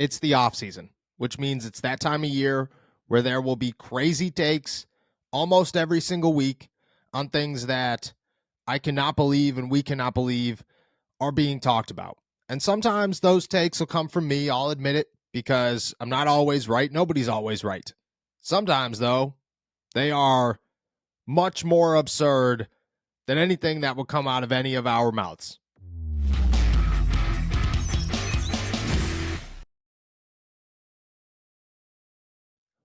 It's the offseason, which means it's that time of year where there will be crazy takes almost every single week on things that I cannot believe and we cannot believe are being talked about. And sometimes those takes will come from me, I'll admit it, because I'm not always right. Nobody's always right. Sometimes, though, they are much more absurd than anything that will come out of any of our mouths.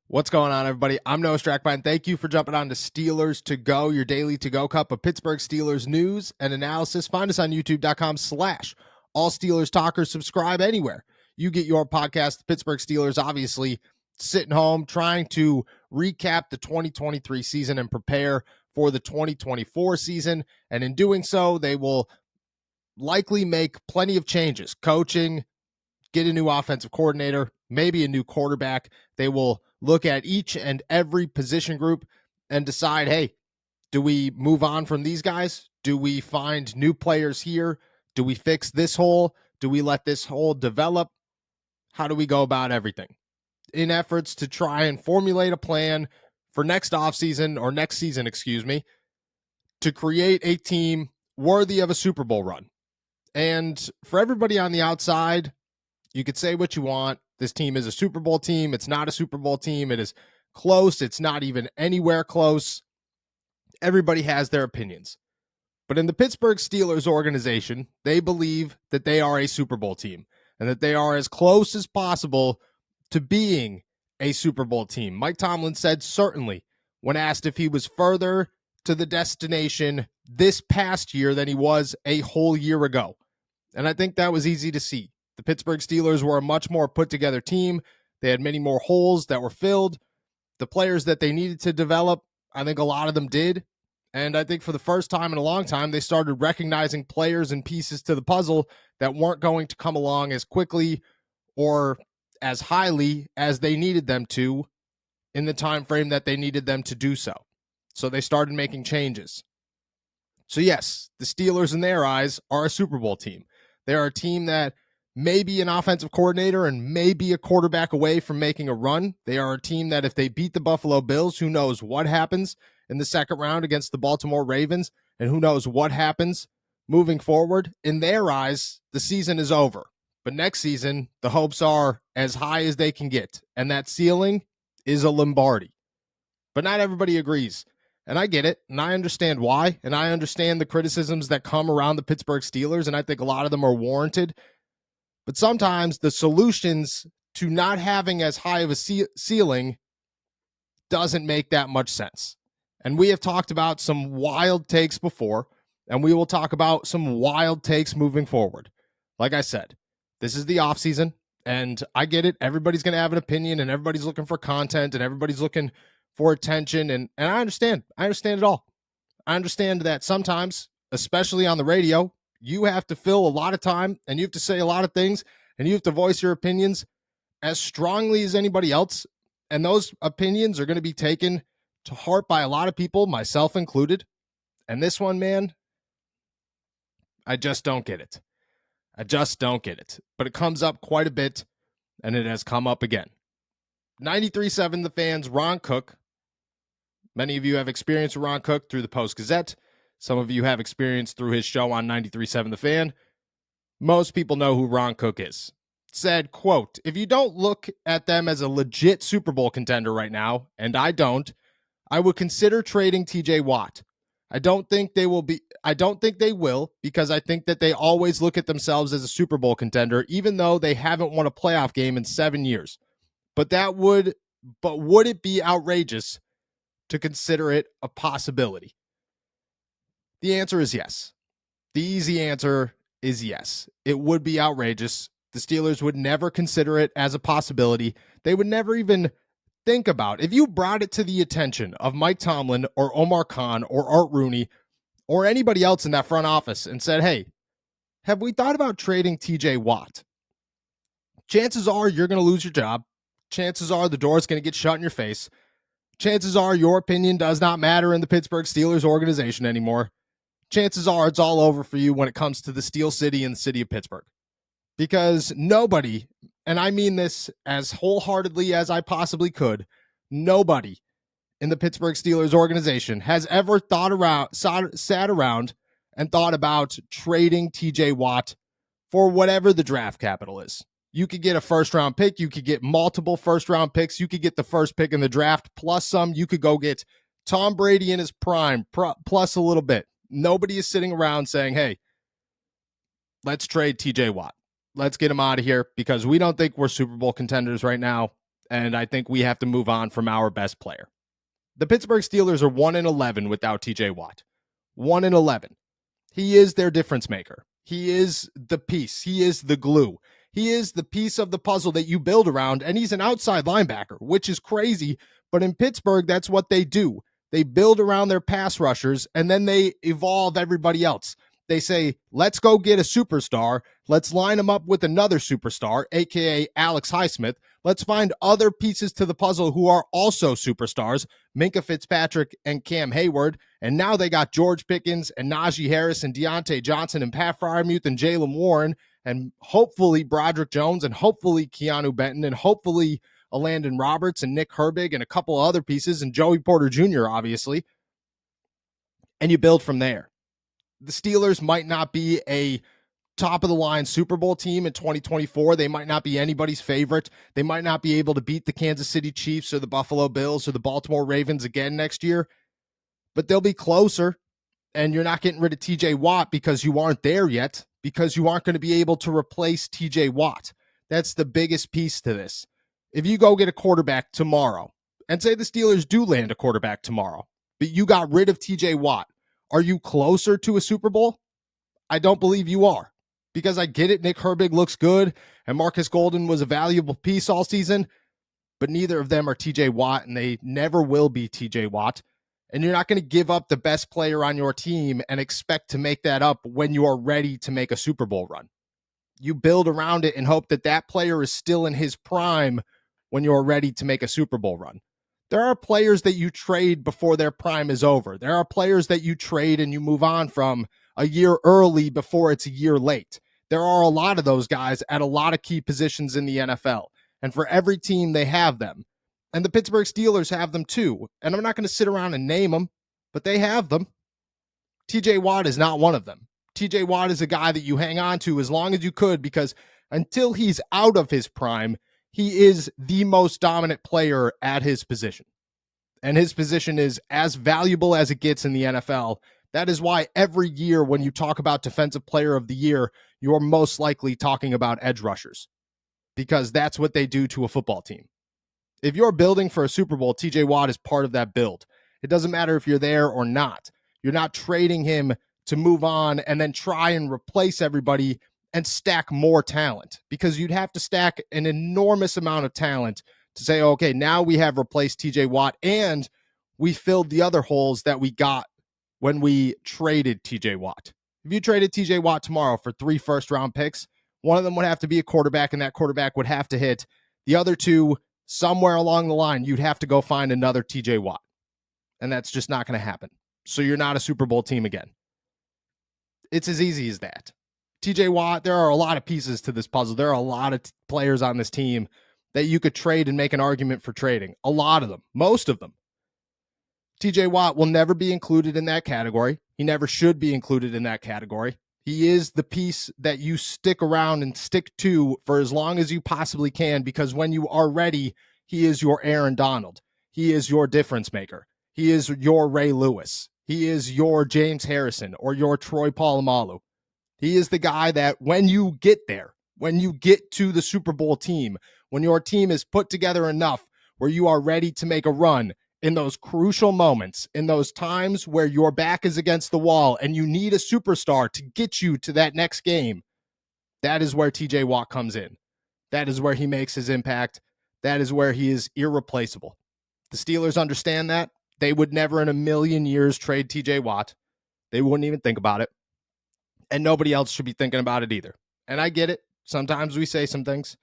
What's going on, everybody? I'm Noah Strackbine. Thank you for jumping on to Steelers to Go, your daily to-go cup of Pittsburgh Steelers news and analysis. Find us on youtube.com/All Steelers Talkers. Subscribe anywhere you get your podcast. The Pittsburgh Steelers, obviously, sitting home, trying to recap the 2023 season and prepare for the 2024 season. And in doing so, they will likely make plenty of changes. Coaching, get a new offensive coordinator, maybe a new quarterback. They will look at each and every position group and decide, hey, do we move on from these guys? Do we find new players here? Do we fix this hole? Do we let this hole develop? How do we go about everything? In efforts to try and formulate a plan for next offseason or next season, to create a team worthy of a Super Bowl run. And for everybody on the outside, you could say what you want. This team is a Super Bowl team. It's not a Super Bowl team. It is close. It's not even anywhere close. Everybody has their opinions. But in the Pittsburgh Steelers organization, they believe that they are a Super Bowl team and that they are as close as possible to being a Super Bowl team. Mike Tomlin said certainly when asked if he was further to the destination this past year than he was a whole year ago. And I think that was easy to see. The Pittsburgh Steelers were a much more put-together team. They had many more holes that were filled. The players that they needed to develop, I think a lot of them did. And I think for the first time in a long time, they started recognizing players and pieces to the puzzle that weren't going to come along as quickly or as highly as they needed them to in the time frame that they needed them to do so. So they started making changes. So yes, the Steelers in their eyes are a Super Bowl team. They are a team that maybe an offensive coordinator and maybe a quarterback away from making a run. They are a team that if they beat the Buffalo Bills, who knows what happens in the second round against the Baltimore Ravens, and who knows what happens moving forward. In their eyes, the season is over. But next season, the hopes are as high as they can get, and that ceiling is a Lombardi. But not everybody agrees. And I get it, and I understand why, and I understand the criticisms that come around the Pittsburgh Steelers, and I think a lot of them are warranted. But sometimes the solutions to not having as high of a ceiling doesn't make that much sense. And we have talked about some wild takes before, and we will talk about some wild takes moving forward. Like I said, this is the offseason, and I get it. Everybody's going to have an opinion, and everybody's looking for content, and everybody's looking for attention, and I understand. I understand it all. I understand that sometimes, especially on the radio, you have to fill a lot of time and you have to say a lot of things and you have to voice your opinions as strongly as anybody else. And those opinions are going to be taken to heart by a lot of people, myself included. And this one, man, I just don't get it. I just don't get it. But it comes up quite a bit, and it has come up again. 93.7 The Fans, Ron Cook. Many of you have experience with Ron Cook through the Post-Gazette. Some of you have experience through his show on 93.7 The Fan. Most people know who Ron Cook is. Said, quote, if you don't look at them as a legit Super Bowl contender right now, and I don't, I would consider trading TJ Watt. I don't think they will because I think that they always look at themselves as a Super Bowl contender, even though they haven't won a playoff game in 7 years. But would it be outrageous to consider it a possibility? The answer is yes. The easy answer is yes. It would be outrageous. The Steelers would never consider it as a possibility. They would never even think about it. If you brought it to the attention of Mike Tomlin or Omar Khan or Art Rooney or anybody else in that front office and said, hey, have we thought about trading TJ Watt? Chances are you're going to lose your job. Chances are the door is going to get shut in your face. Chances are your opinion does not matter in the Pittsburgh Steelers organization anymore. Chances are it's all over for you when it comes to the Steel City and the city of Pittsburgh. Because nobody, and I mean this as wholeheartedly as I possibly could, nobody in the Pittsburgh Steelers organization has ever sat around and thought about trading TJ Watt for whatever the draft capital is. You could get a first round pick. You could get multiple first round picks. You could get the first pick in the draft plus some. You could go get Tom Brady in his prime plus a little bit. Nobody is sitting around saying, hey, let's trade TJ Watt. Let's get him out of here because we don't think we're Super Bowl contenders right now. And I think we have to move on from our best player. The Pittsburgh Steelers are 1-11 without TJ Watt. 1-11. He is their difference maker. He is the piece. He is the glue. He is the piece of the puzzle that you build around, and he's an outside linebacker, which is crazy. But in Pittsburgh, that's what they do. They build around their pass rushers, and then they evolve everybody else. They say, let's go get a superstar. Let's line him up with another superstar, a.k.a. Alex Highsmith. Let's find other pieces to the puzzle who are also superstars, Minkah Fitzpatrick and Cam Hayward. And now they got George Pickens and Najee Harris and Deontay Johnson and Pat Freiermuth and Jaylen Warren and hopefully Broderick Jones and hopefully Keanu Benton and hopefully Landon Roberts and Nick Herbig and a couple of other pieces and Joey Porter Jr., obviously. And you build from there. The Steelers might not be a top-of-the-line Super Bowl team in 2024. They might not be anybody's favorite. They might not be able to beat the Kansas City Chiefs or the Buffalo Bills or the Baltimore Ravens again next year, but they'll be closer, and you're not getting rid of TJ Watt because you aren't there yet, because you aren't going to be able to replace TJ Watt. That's the biggest piece to this. If you go get a quarterback tomorrow, and say the Steelers do land a quarterback tomorrow, but you got rid of TJ Watt, are you closer to a Super Bowl? I don't believe you are, because I get it. Nick Herbig looks good, and Marcus Golden was a valuable piece all season, but neither of them are TJ Watt, and they never will be TJ Watt. And you're not going to give up the best player on your team and expect to make that up when you are ready to make a Super Bowl run. You build around it and hope that that player is still in his prime when you're ready to make a Super Bowl run. There are players that you trade before their prime is over. There are players that you trade and you move on from a year early before it's a year late. There are a lot of those guys at a lot of key positions in the NFL. And for every team, they have them. And the Pittsburgh Steelers have them too. And I'm not going to sit around and name them, but they have them. TJ Watt is not one of them. TJ Watt is a guy that you hang on to as long as you could, because until he's out of his prime, he is the most dominant player at his position. And his position is as valuable as it gets in the NFL. That is why every year when you talk about Defensive Player of the Year, you're most likely talking about edge rushers, because that's what they do to a football team. If you're building for a Super Bowl, TJ Watt is part of that build. It doesn't matter if you're there or not. You're not trading him to move on and then try and replace everybody and stack more talent, because you'd have to stack an enormous amount of talent to say, okay, now we have replaced TJ Watt and we filled the other holes that we got when we traded TJ Watt. If you traded TJ Watt tomorrow for 3 first-round picks, one of them would have to be a quarterback, and that quarterback would have to hit. The other two, somewhere along the line, you'd have to go find another TJ Watt. And that's just not going to happen. So you're not a Super Bowl team again. It's as easy as that. TJ Watt, there are a lot of pieces to this puzzle. There are a lot of players on this team that you could trade and make an argument for trading. A lot of them, most of them. TJ Watt will never be included in that category. He never should be included in that category. He is the piece that you stick around and stick to for as long as you possibly can, because when you are ready, he is your Aaron Donald. He is your difference maker. He is your Ray Lewis. He is your James Harrison or your Troy Polamalu. He is the guy that when you get there, when you get to the Super Bowl team, when your team is put together enough where you are ready to make a run, in those crucial moments, in those times where your back is against the wall and you need a superstar to get you to that next game, that is where TJ Watt comes in. That is where he makes his impact. That is where he is irreplaceable. The Steelers understand that. They would never in a million years trade TJ Watt. They wouldn't even think about it. And nobody else should be thinking about it either. And I get it. Sometimes we say some things.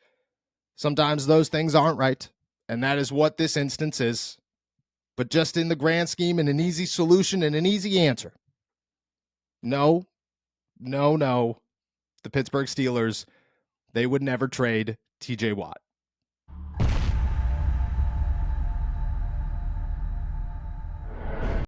Sometimes those things aren't right. And that is what this instance is. But just in the grand scheme, and an easy solution and an easy answer. No. The Pittsburgh Steelers, they would never trade TJ Watt.